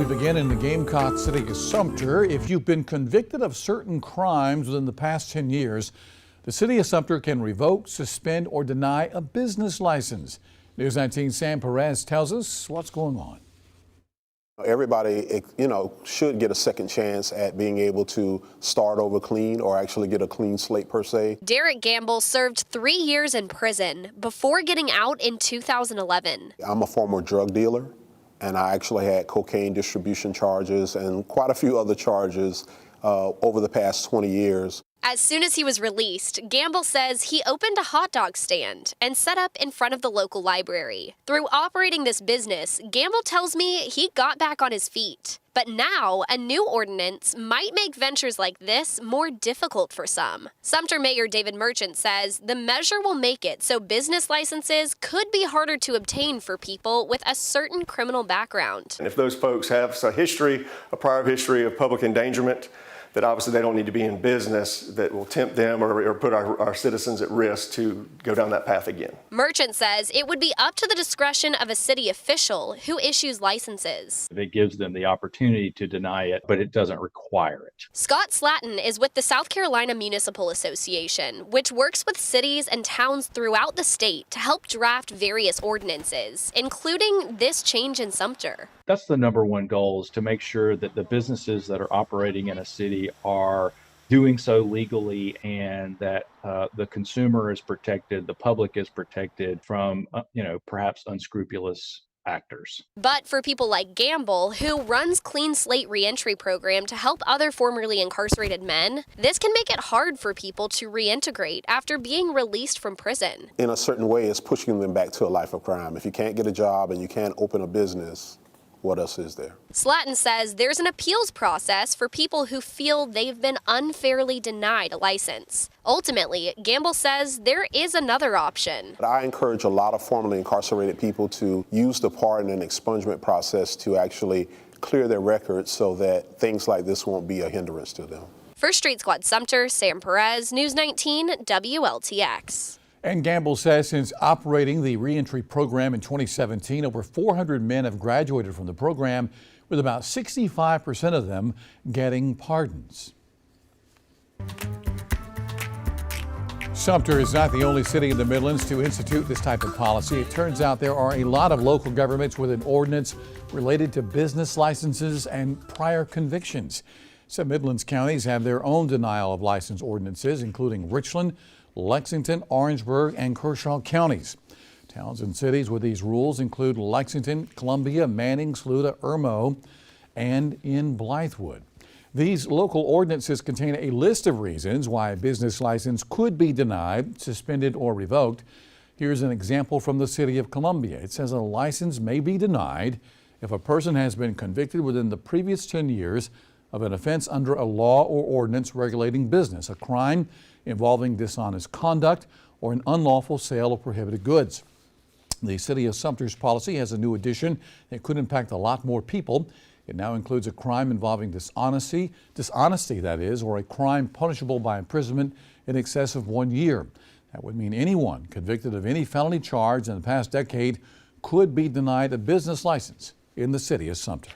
We begin in the Gamecock city of Sumter. If you've been convicted of certain crimes within the past 10 years, the city of Sumter can revoke, suspend, or deny a business license. News 19's Sam Perez tells us what's going on. Everybody, should get a second chance at being able to start over clean or actually get a clean slate per se. Derek Gamble served 3 years in prison before getting out in 2011. I'm a former drug dealer, and I actually had cocaine distribution charges and quite a few other charges over the past 20 years. As soon as he was released, Gamble says he opened a hot dog stand and set up in front of the local library. Through operating this business, Gamble tells me he got back on his feet. But now, a new ordinance might make ventures like this more difficult for some. Sumter Mayor David Merchant says the measure will make it so business licenses could be harder to obtain for people with a certain criminal background. And if those folks have a prior history of public endangerment, that obviously they don't need to be in business that will tempt them or put our citizens at risk to go down that path again. Merchant says it would be up to the discretion of a city official who issues licenses. It gives them the opportunity to deny it, but it doesn't require it. Scott Slatton is with the South Carolina Municipal Association, which works with cities and towns throughout the state to help draft various ordinances, including this change in Sumter. That's the number one goal, is to make sure that the businesses that are operating in a city are doing so legally, and that the consumer is protected, the public is protected from, perhaps unscrupulous actors. But for people like Gamble, who runs Clean Slate Reentry Program to help other formerly incarcerated men, this can make it hard for people to reintegrate after being released from prison. In a certain way, it's pushing them back to a life of crime. If you can't get a job and you can't open a business, what else is there? Slatton says there's an appeals process for people who feel they've been unfairly denied a license. Ultimately, Gamble says there is another option. But I encourage a lot of formerly incarcerated people to use the pardon and expungement process to actually clear their records so that things like this won't be a hindrance to them. For Street Squad Sumter, Sam Perez, News 19 WLTX. And Gamble says since operating the reentry program in 2017, over 400 men have graduated from the program, with about 65% of them getting pardons. Sumter is not the only city in the Midlands to institute this type of policy. It turns out there are a lot of local governments with an ordinance related to business licenses and prior convictions. Some Midlands counties have their own denial of license ordinances, including Richland, Lexington, Orangeburg, and Kershaw counties. Towns and cities with these rules include Lexington, Columbia, Manning, Saluda, Irmo, and in Blythewood. These local ordinances contain a list of reasons why a business license could be denied, suspended, or revoked. Here's an example from the city of Columbia. It says a license may be denied if a person has been convicted within the previous 10 years of an offense under a law or ordinance regulating business, a crime involving dishonest conduct, or an unlawful sale of prohibited goods. The city of Sumter's policy has a new addition that could impact a lot more people. It now includes a crime involving dishonesty that is, or a crime punishable by imprisonment in excess of 1 year. That would mean anyone convicted of any felony charge in the past decade could be denied a business license in the city of Sumter.